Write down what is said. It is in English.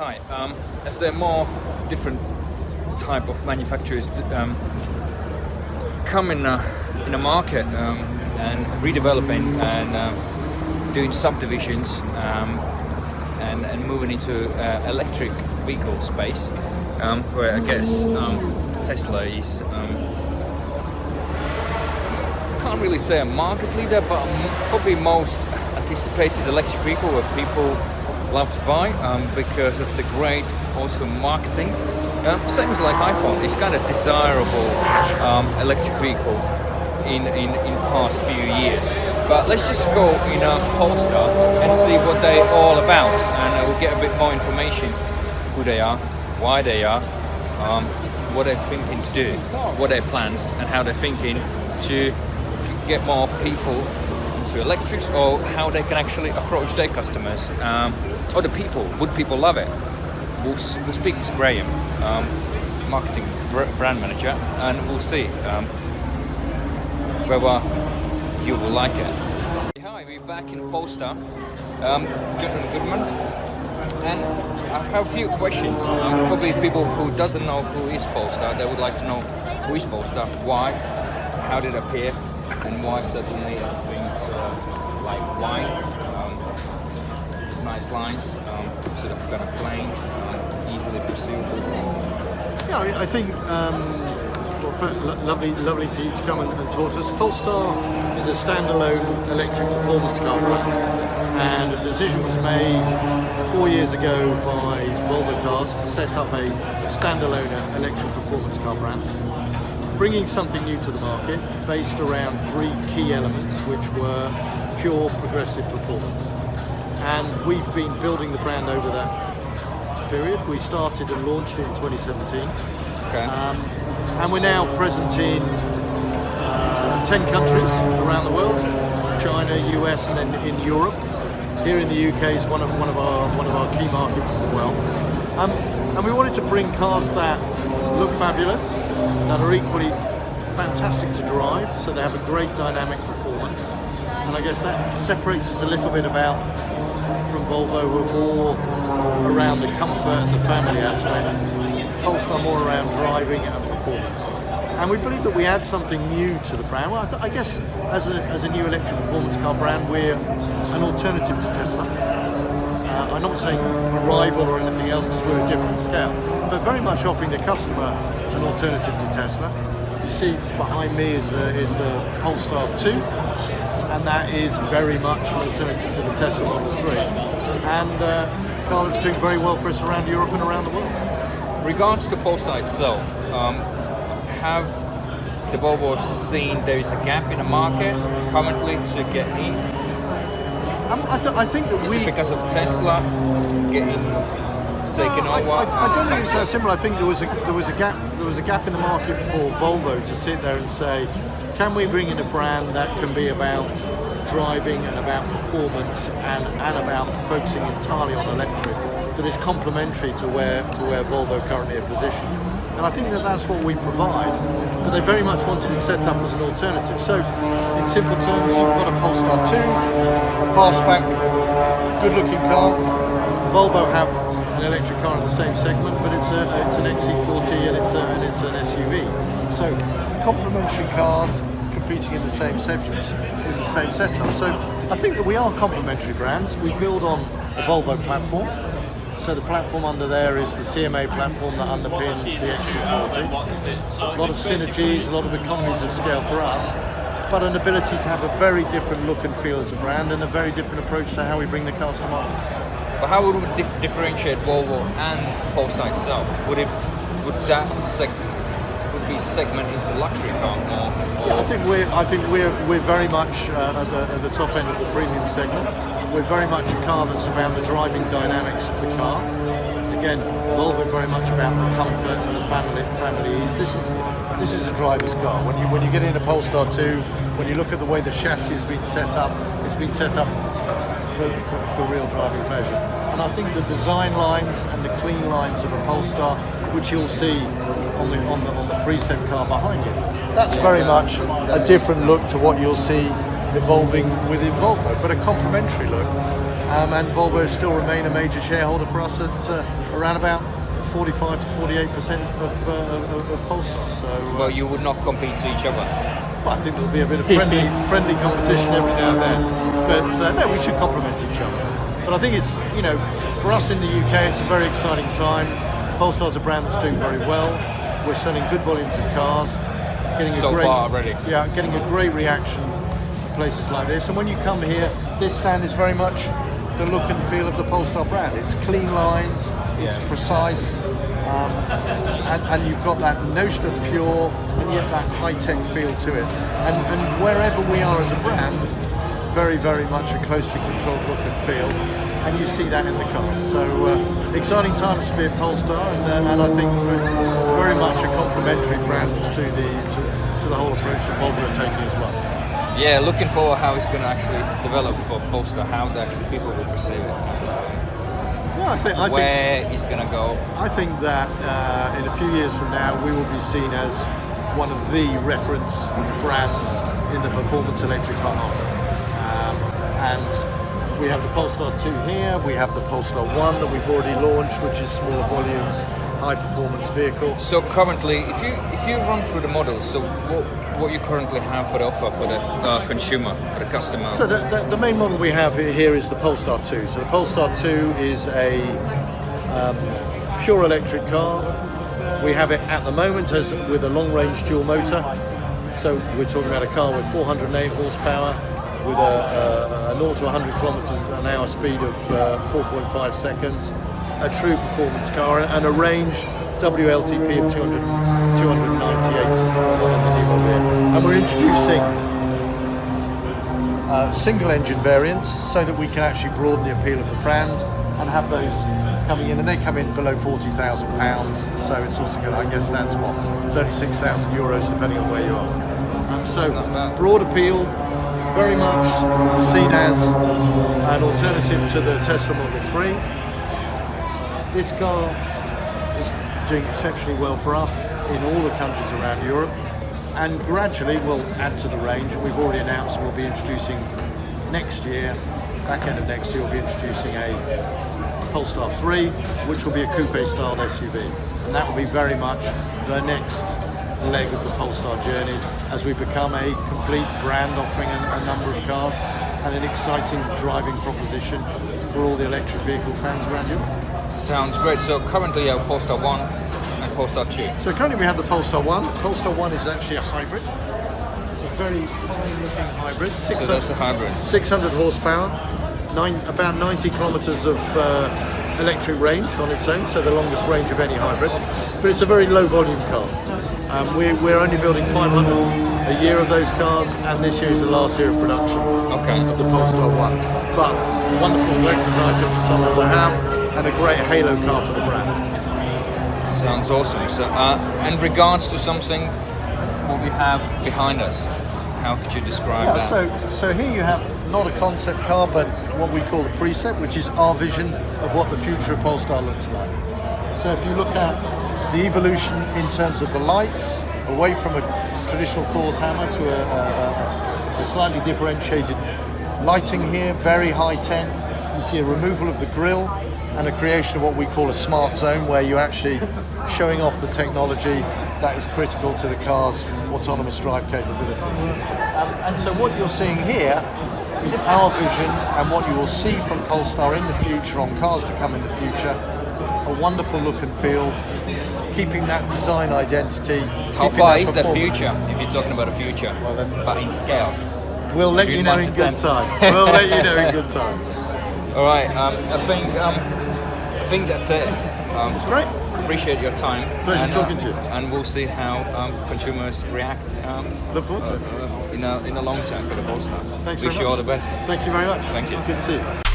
Hi. As there are more different type of manufacturers come in a market and redeveloping and doing subdivisions and moving into electric vehicle space, where I guess Tesla is can't really say a market leader, but probably most anticipated electric vehicle where people love to buy because of the great also marketing. Same as like iPhone, it's kind of desirable electric vehicle in past few years. But let's just go in Polestar and see what they're all about, and we'll get a bit more information who they are, why they are, what they're thinking to do, what their plans, and how they're thinking to get more people into electrics, or how they can actually approach their customers, or the people. Would people love it? We'll speak with Graham, marketing brand manager, and we'll see whether you will like it. Hi, we're back in Polstar. Jonathan Goodman, and I have a few questions. Probably people who doesn't know who is Polstar, they would like to know who is Polstar, why, how did it appear, and why suddenly things like lines, these nice lines, sort of kind of plain, easily pursuable. Yeah, I think lovely for you to come and talk to us. Polestar is a standalone electric performance car brand, and a decision was made 4 years ago by Volvo Cars to set up a standalone electric performance car brand, bringing something new to the market based around three key elements, which were pure progressive performance. And we've been building the brand over that period. We started and launched it in 2017. Okay. And we're now present in 10 countries around the world, China, US, and then in Europe. Here in the UK is one of our key markets as well. And we wanted to bring cars that look fabulous, that are equally fantastic to drive, so they have a great dynamic performance. And I guess that separates us a little bit from Volvo, who are more around the comfort and the family aspect. Polestar more around driving and performance. And we believe that we add something new to the brand. Well, I guess as a new electric performance car brand, we're an alternative to Tesla. I'm not saying a rival or anything else, because we're a different scale, but very much offering the customer an alternative to Tesla. You see behind me is the Polestar 2, and that is very much an alternative to the Tesla Model 3. And a car that's doing very well for us around Europe and around the world. Regards to Polestar itself, have the Volvo seen there is a gap in the market currently to get in? I think that is it because of Tesla getting taken over? I don't think it's that simple. I think there was a gap in the market for Volvo to sit there and say, can we bring in a brand that can be about driving and about performance and about focusing entirely on electric, that is complementary to where Volvo currently are positioned. And I think that that's what we provide, but they very much wanted to set up as an alternative. So in simple terms, you've got a Polestar 2, a fastback, good-looking car. Volvo have an electric car in the same segment, but it's an XC40 and it's an SUV. So complementary cars competing in the same segments, in the same setup. So I think that we are complementary brands. We build on a Volvo platform. So the platform under there is the CMA platform that underpins the XC40. A lot of synergies, a lot of economies of scale for us, but an ability to have a very different look and feel as a brand, and a very different approach to how we bring the cars to market. But how would we differentiate Volvo and Polestar itself? Would that be segment into luxury car more? Yeah, I think we're very much at the top end of the premium segment. We're very much a car that's about the driving dynamics of the car. Again, Volvo very much about the comfort and the family ease. This is a driver's car. When you get into Polestar 2, when you look at the way the chassis has been set up, it's been set up for real driving pleasure. And I think the design lines and the clean lines of a Polestar, which you'll see on the preset car behind you, that's very much a different look to what you'll see evolving within Volvo, but a complementary look. and Volvo still remain a major shareholder for us at around about 45 to 48% of Polestar. So, well, you would not compete to each other. Well, I think there'll be a bit of friendly competition every now and then, but no, we should complement each other. But I think it's, for us in the UK, it's a very exciting time. Polestar's a brand that's doing very well. We're selling good volumes of cars, getting far already. Yeah, getting a great reaction to places like this. And when you come here, this stand is very much the look and feel of the Polestar brand. It's clean lines, it's precise, and you've got that notion of pure and yet that high-tech feel to it. And wherever we are as a brand, very, very much a closely controlled look and feel, and you see that in the cars. So exciting times to be at Polestar, and I think very much a complementary brand to the whole approach that Volvo are taking as well. Yeah, looking forward how it's going to actually develop for Polestar, how the actual people will perceive it. Well, I think where it's going to go. I think that in a few years from now, we will be seen as one of the reference brands in the performance electric car market. And we have the Polestar 2 here, we have the Polestar 1 that we've already launched, which is smaller volumes, high performance vehicle. So currently, if you run through the models, so what you currently have for the offer for the consumer, for the customer? So the main model we have here is the Polestar 2. So the Polestar 2 is a pure electric car. We have it at the moment with a long-range dual motor. So we're talking about a car with 408 horsepower, with a 0 to 100 kilometers an hour speed of 4.5 seconds, a true performance car, and a range WLTP of 298. And we're introducing single engine variants so that we can actually broaden the appeal of the brand and have those coming in, and they come in below £40,000, so it's also good. I guess that's what, €36,000 depending on where you are. So broad appeal, very much seen as an alternative to the Tesla Model 3. This car is doing exceptionally well for us in all the countries around Europe, and gradually we'll add to the range. We've already announced we'll be introducing next year, back end of next year, we'll be introducing a Polestar 3, which will be a coupe-styled SUV, and that will be very much the next leg of the Polestar journey as we become a complete brand offering a number of cars and an exciting driving proposition for all the electric vehicle fans around Europe. Sounds great. So currently you have Polestar 1 and Polestar 2. So currently we have the Polestar 1. Polestar 1 is actually a hybrid. It's a very fine looking hybrid. So that's a hybrid. 600 horsepower, about 90 kilometers of electric range on its own, so the longest range of any hybrid. But it's a very low volume car. We're only building 500 a year of those cars, and this year is the last year of production of the Polestar 1. But wonderful collector's item for someone to have, and a great halo car for the brand. Sounds awesome. So, in regards to something what we have behind us, how could you describe that? So here you have not a concept car, but what we call a preset, which is our vision of what the future of Polestar looks like. So if you look at the evolution in terms of the lights, away from a traditional Thor's hammer to a slightly differentiated lighting here, very high tech. You see a removal of the grille and a creation of what we call a smart zone, where you're actually showing off the technology that is critical to the car's autonomous drive capability. And so what you're seeing here is our vision and what you will see from Polestar in the future, on cars to come in the future. A wonderful look and feel, keeping that design identity. How far is the future, if you're talking about a future, but in scale? We'll let you know in good time. We'll let you know in good time. All right, I think that's it. It's great. Appreciate your time. Pleasure talking to you. And we'll see how consumers react. Look forward to it. In the long term for the Polestar. Thanks Wish you all the best. Thank you very much. Thank you. Good to see you.